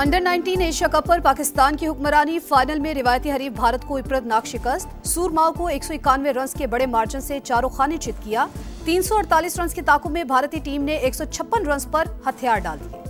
Under 19 Asia cup पर पाकिस्तान की हुक्मरानी, final में रिवायती हरीफ भारत को इबरतनाक शिकस्त। सूरमाओं को 191 रन के बड़े मार्जिन से चारों खाने चित किया। 348 रन की ताकुब में भारतीय टीम ने 156 रन पर हथियार डाल दिए।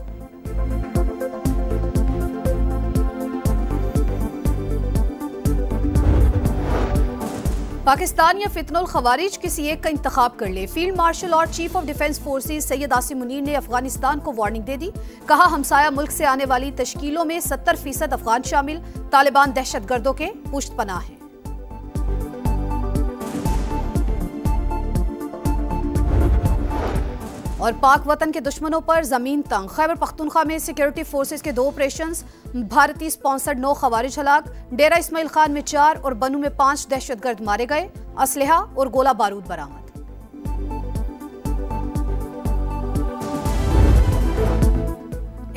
पाकिस्तान या फितनुल खवारिज किसी एक का इंतखाब कर ले। फील्ड मार्शल और chief of defence forces Syed Asim Munir ने अफगानिस्तान को वार्निंग दे दी। कहा, हमसाया मुल्क से आने वाली तश्कीलों में 70% अफगान शामिल। तालिबान दहशतगर्दों के पुश्तपनाह हैं। और पाक वतन के दुश्मनों पर जमीन तंग। खैबर पख्तूनख्वा में सिक्योरिटी फोर्सेस के 2 ऑपरेशंस। भारतीय स्पॉन्सर्ड 9 खवारिज हलाक। डेरा इस्माइल खान में 4 और बनू में 5 दहशतगर्द मारे गए। असलहा और गोला बारूद बरामद।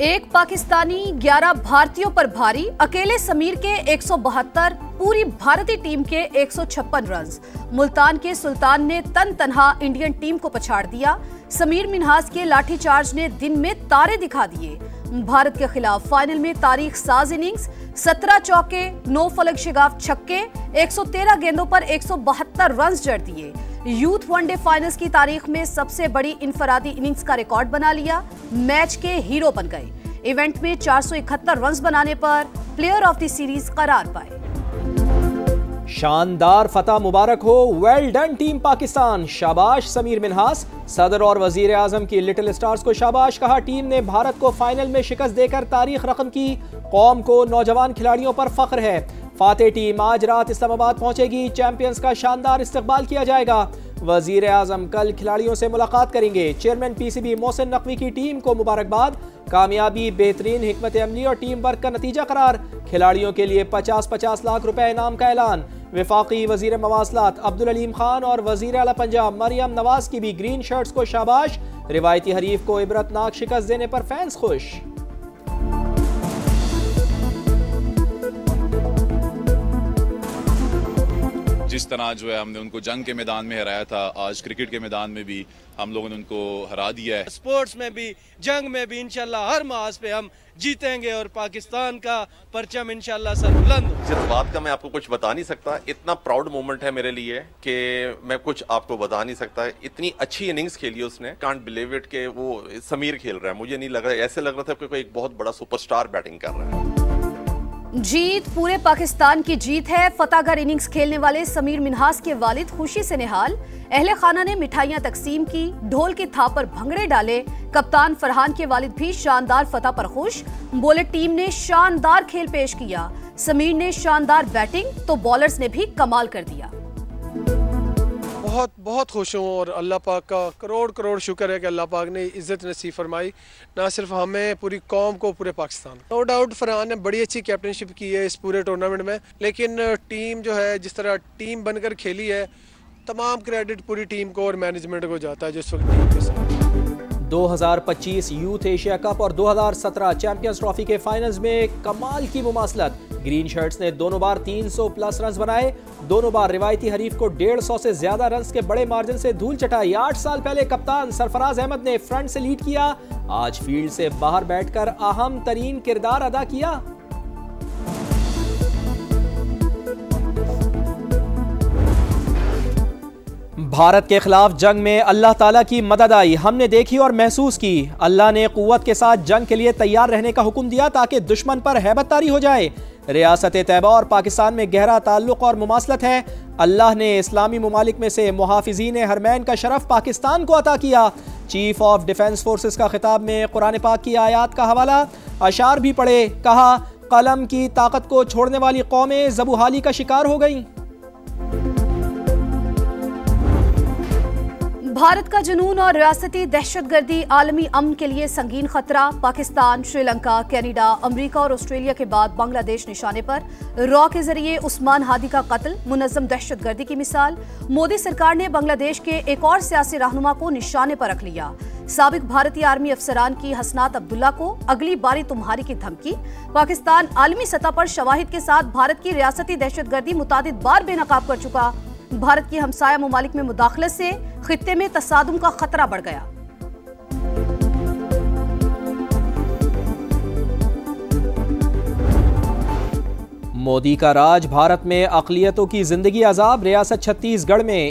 एक पाकिस्तानी 11 भारतीयों पर भारी। अकेले समीर के 172, पूरी भारतीय टीम के 156 रन। मुल्तान के सुल्तान ने तन तनहा इंडियन टीम को पछाड़ दिया। समीर मिन्हास के लाठीचार्ज ने दिन में तारे दिखा दिए। भारत के खिलाफ फाइनल में तारीख साज इनिंग्स। 17 चौके, 9 फलक शिगाफ छक्के, 113 गेंदों पर 172 रन जड़ दिए। यूथ वनडे फाइनल्स की तारीख में सबसे बड़ी इनफरादी इनिंग्स का रिकॉर्ड बना लिया। मैच के हीरो बन गए। इवेंट में 471 रन बनाने पर प्लेयर ऑफ द सीरीज करार पाए। शानदार फतह मुबारक हो। Well done team Pakistan. शाबाश समीर मिन्हास। सदर और वजीर आजम की लिटिल स्टार्स को शाबाश। कहा, टीम ने भारत को फाइनल में शिकस्त देकर तारीख रकम की। कौम को नौजवान खिलाड़ियों पर फख्र है। फातेह टीम आज रात इस्लामाबाद पहुंचेगी। चैंपियंस का शानदार इस्तकबाल किया जाएगा। वजीर आजम कल खिलाड़ियों से मुलाकात करेंगे। चेयरमैन पीसीबी मोहसिन नकवी की टीम को मुबारकबाद। कामयाबी, बेहतरीन हिकमत अमली और टीम वर्क का नतीजा करार। खिलाड़ियों के लिए 50-50 लाख रुपए इनाम का ऐलान। वफाकी वजीर मवासलात अब्दुल अलीम खान और वजीर आला पंजाब मरियम नवाज की भी ग्रीन शर्ट्स को शाबाश। रिवायती हरीफ को इबरतनाक शिकस्त देने पर फैंस खुश। जिस तरह जो है हमने उनको जंग के मैदान में हराया था, आज क्रिकेट के मैदान में भी हम लोगों ने उनको हरा दिया है। स्पोर्ट्स में भी, जंग में भी इंशाल्लाह हर मास पे हम जीतेंगे और पाकिस्तान का परचम इंशाल्लाह सर बुलंद। जिस बात का मैं आपको कुछ बता नहीं सकता, इतना प्राउड मोमेंट है मेरे लिए कि मैं कुछ आपको बता नहीं सकता। इतनी अच्छी इनिंग्स खेली उसने, कांट बिलीव इट के वो समीर खेल रहा है। मुझे नहीं लग रहा, ऐसे लग रहा था कि कोई एक बहुत बड़ा सुपरस्टार बैटिंग कर रहा है। जीत पूरे पाकिस्तान की जीत है। फतहगर इनिंग्स खेलने वाले समीर मिन्हास के वालिद खुशी से निहाल। अहले खाना ने मिठाइयां तकसीम की, ढोल की थाप पर भंगड़े डाले। कप्तान फरहान के वालिद भी शानदार फतह पर खुश। बोले, टीम ने शानदार खेल पेश किया। समीर ने शानदार बैटिंग तो बॉलर्स ने भी कमाल कर दिया। बहुत बहुत खुश हूँ और अल्लाह पाक का करोड़ करोड़ शुक्र है कि अल्लाह पाक ने इज़्ज़त नसीब फरमाई, ना सिर्फ हमें, पूरी कौम को, पूरे पाकिस्तान। नो डाउट फरहान ने बड़ी अच्छी कैप्टनशिप की है इस पूरे टूर्नामेंट में, लेकिन टीम जो है जिस तरह टीम बनकर खेली है, तमाम क्रेडिट पूरी टीम को और मैनेजमेंट को जाता है जिस वक्त टीम के साथ। 2025 यूथ एशिया कप और 2017 चैंपियंस ट्रॉफी के फाइनल्स में कमाल की मुमासलत। ग्रीन शर्ट्स ने दोनों बार 300 प्लस रन बनाए। दोनों बार रिवायती हरीफ को 150 से ज्यादा रन के बड़े मार्जिन से धूल चटाई। 8 साल पहले कप्तान सरफराज अहमद ने फ्रंट से लीड किया। आज फील्ड से बाहर बैठकर अहम तरीन किरदार अदा किया। भारत के खिलाफ जंग में अल्लाह ताला की मदद आई, हमने देखी और महसूस की। अल्लाह ने कुव्वत के साथ जंग के लिए तैयार रहने का हुक्म दिया ताकि दुश्मन पर हैबततारी हो जाए। रियासत तैयबा और पाकिस्तान में गहरा ताल्लुक और मुमासलत है। अल्लाह ने इस्लामी मुमालिक में से मुहाफिजीन हरमैन का शरफ पाकिस्तान को अता किया। चीफ ऑफ डिफेंस फोर्सेस का खिताब में कुरान पाक की आयात का हवाला, अशार भी पढ़े। कहा, कलम की ताकत को छोड़ने वाली कौमें ज़बूहाली का शिकार हो गईं। भारत का जुनून और रियासती दहशतगर्दी आलमी अमन के लिए संगीन खतरा। पाकिस्तान, श्रीलंका, कनाडा, अमेरिका और ऑस्ट्रेलिया के बाद बांग्लादेश निशाने पर। रॉ के जरिए उस्मान हादी का कत्ल मुनज़्ज़म दहशतगर्दी की मिसाल। मोदी सरकार ने बांग्लादेश के एक और सियासी रहनुमा को निशाने पर रख लिया। साबिक भारतीय आर्मी अफसरान की हसनात अब्दुल्ला को अगली बारी तुम्हारी की धमकी। पाकिस्तान आलमी सतह पर शवाहिद के साथ भारत की रियासती दहशतगर्दी मुतादिद बार बेनकाब कर चुका। भारत की हमसाया ममालिक में मुदाखलत से खित्ते में तसादुम का खतरा बढ़ गया। मोदी का राज, भारत में अक़लियतों की जिंदगी अजाब। रियासत छत्तीसगढ़ में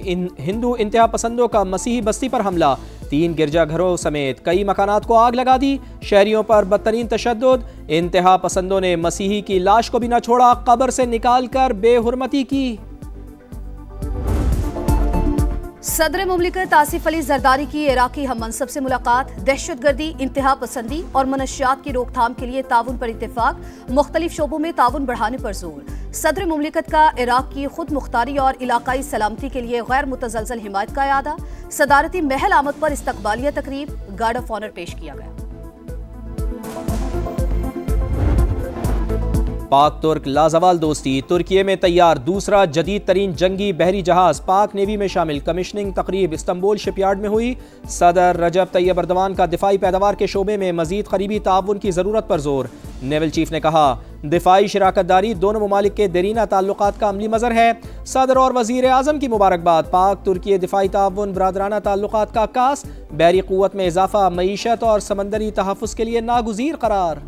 हिंदू इंतहा पसंदों का मसीही बस्ती पर हमला, 3 गिरजाघरों समेत कई मकानात को आग लगा दी। शहरियों पर बदतरीन तशद्दुद, इंतहा पसंदों ने मसीही की लाश को भी न छोड़ा, कब्र से निकाल कर बेहुरमती की। सदर मुमलिकत आसिफ अली जरदारी की इराकी हम मनसब से मुलाकात, दहशतगर्दी, इंतहा पसंदी और मनशियात की रोकथाम के लिए ताउन पर इत्तेफाक, मुख्तलिफ शोबों में ताउन बढ़ाने पर जोर। सदर मुमलिकत का इराक की खुद मुख्तारी और इलाकाई सलामती के लिए गैर मुतजलजल हिमायत का इरादा, सदारती महल आमद पर इस्तकबालिया तकरीब, गार्ड ऑफ ऑनर पेश किया गया। पाक तुर्क लाजवाल दोस्ती, तुर्की में तैयार दूसरा जदीद तरीन जंगी बहरी जहाज पाक नेवी में शामिल। कमिश्निंग तकरीब इस्तांबुल शिपयार्ड में हुई। सदर रजब तैयब अर्दवान का दिफाई पैदावार के शोबे में मजीद करीबी ताउन की जरूरत पर जोर। नेवल चीफ ने कहा, दिफाई शराकतदारी दोनों ममालिक के देरीना ताल्लुकात का अमली मजर है। सदर और वजीर आजम की मुबारकबाद, पाक तुर्की दिफाई ताउन बरादराना ताल्लुकात का आकाश। बहरी कुव्वत में इजाफा मईशत और समंदरी तहफ़्फ़ुज़ के लिए नागुज़ीर करार।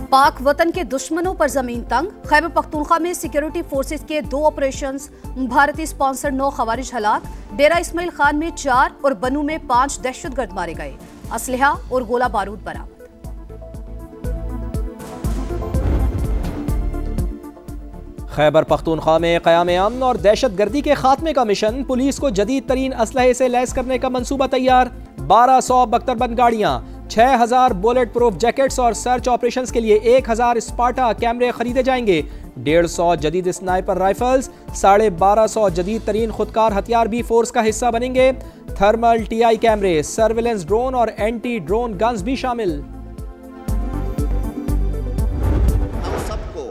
पाक वतन के दुश्मनों पर जमीन तंग, खैबर पख्तूनख्वा में सिक्योरिटी फोर्सेस के 2 ऑपरेशंस, भारतीय स्पॉन्सर्ड 9 खवारिज हलाक, डेरा इस्माइल खान में 4 और बनू में 5 दहशतगर्द मारे गए, असलहा और गोला बारूद बरामद। खैबर पख्तूनख्वा में क़याम अमन और दहशतगर्दी के खात्मे का मिशन, पुलिस को जदीद तरीन असलहे से लैस करने का मंसूबा तैयार। 1200 बख्तरबंद गाड़ियां, 6000 बुलेट प्रूफ जैकेट्स और सर्च ऑपरेशंस के लिए 1000 स्पार्टा कैमरे खरीदे जाएंगे। 150 जदीद स्नाइपर राइफल्स, 1250 जदीद तरीन खुदकार हथियार भी फोर्स का हिस्सा बनेंगे। थर्मल TI कैमरे, सर्विलेंस ड्रोन और एंटी ड्रोन गन्स भी शामिल। हम सबको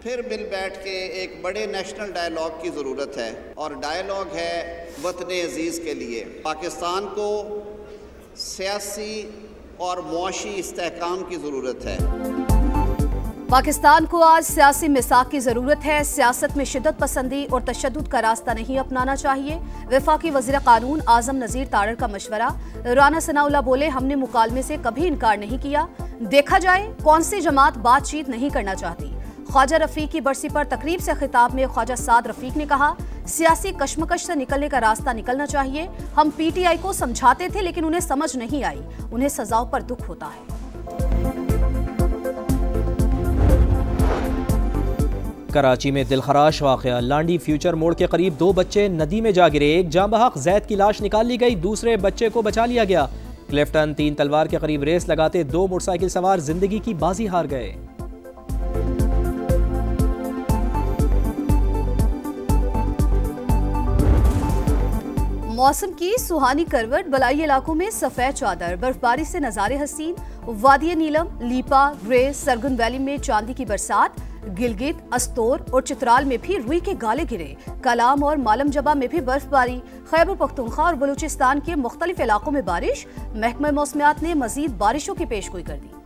फिर मिल बैठ के एक बड़े नेशनल डायलॉग की ज़रूरत है, और डायलॉग है वतन अजीज़ के लिए। पाकिस्तान को सियासी और मुआशी इस्तेहकाम की ज़रूरत है। पाकिस्तान को आज सियासी मिसाक की ज़रूरत है। सियासत में शिद्दत पसंदी और तशद्दुद का रास्ता नहीं अपनाना चाहिए। वफाकी वज़ीर क़ानून आज़म नज़ीर तारड़ का मशवरा। राना सनाउल्लाह बोले, हमने मुकालमे से कभी इनकार नहीं किया, देखा जाए कौन सी जमात बातचीत नहीं करना चाहती। ख्वाजा रफ़ीक की बरसी पर तकरीब से खिताब में ख्वाजा साद रफ़ीक ने कहा, सियासी कशमकश से निकलने का रास्ता निकलना चाहिए। हम PTI को समझाते थे लेकिन उन्हें समझ नहीं आई, उन्हें सजाओं पर दुख होता है। कराची में दिलखराश वाक़या, लांडी फ्यूचर मोड़ के करीब 2 बच्चे नदी में जा गिरे। एक जाँ बहक जैद की लाश निकाल ली गई, दूसरे बच्चे को बचा लिया गया। क्लिफ्टन 3 तलवार के करीब रेस लगाते 2 मोटरसाइकिल सवार जिंदगी की बाजी हार गए। मौसम की सुहानी करवट, बलाई इलाकों में सफेद चादर, बर्फबारी से नजारे हसीन। वादी नीलम, लीपा, ग्रे, सरगुन वैली में चांदी की बरसात। गिलगित, अस्तोर और चित्राल में भी रुई के गाले गिरे। कलाम और मालम जबा में भी बर्फबारी। खैबर पख्तूनख्वा और बलूचिस्तान के मुख्तलिफ इलाकों में बारिश। महकमा मौसमियात ने मजीद बारिशों की पेशगोई कर दी।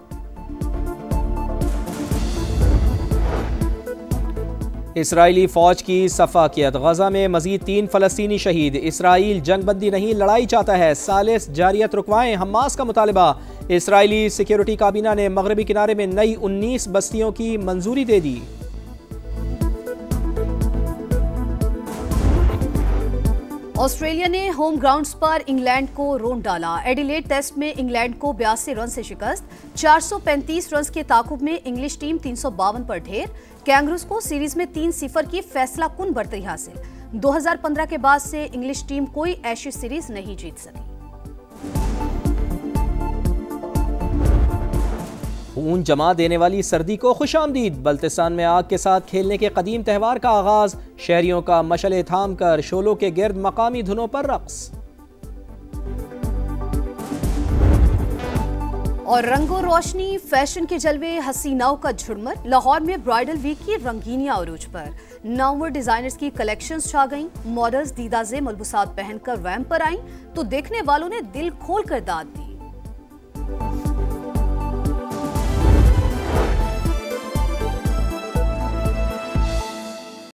इसराइली फौज की सफाकियत, गजा में मजीद 3 फलस्तीनी शहीद। इसराइल जंगबंदी नहीं लड़ाई चाहता है, सालिस जारियत रुकवाएं, हमास का मुतालबा। इसराइली सिक्योरिटी काबीना ने मगरबी किनारे में नई 19 बस्तियों की मंजूरी दे दी। ऑस्ट्रेलिया ने होम ग्राउंड्स पर इंग्लैंड को रोंद डाला। एडिलेड टेस्ट में इंग्लैंड को 82 रन से शिकस्त। 435 रन के ताकुब में इंग्लिश टीम 352 पर ढेर। कैंगरूज को सीरीज में 3-0 की फैसला कुन बढ़तरी हासिल। 2015 के बाद से इंग्लिश टीम कोई एशेज सीरीज नहीं जीत सकी। खून जमा देने वाली सर्दी को खुशामदीद, बल्तिस्तान में आग के साथ खेलने के कदीम त्यौहार का आगाज। शहरियों का मशले थाम कर शोलों के गिर्द मकामी धुनों पर रक्स। और रंगो रोशनी, फैशन के जलवे, हसीनाओं का झुरमर। लाहौर में ब्राइडल वीक की रंगीनियां अरूज पर। नामवर डिजाइनर्स की कलेक्शंस छा गईं। मॉडल्स दीदाजे मलबूसात पहनकर रैंप पर आईं तो देखने वालों ने दिल खोल कर दाद दी।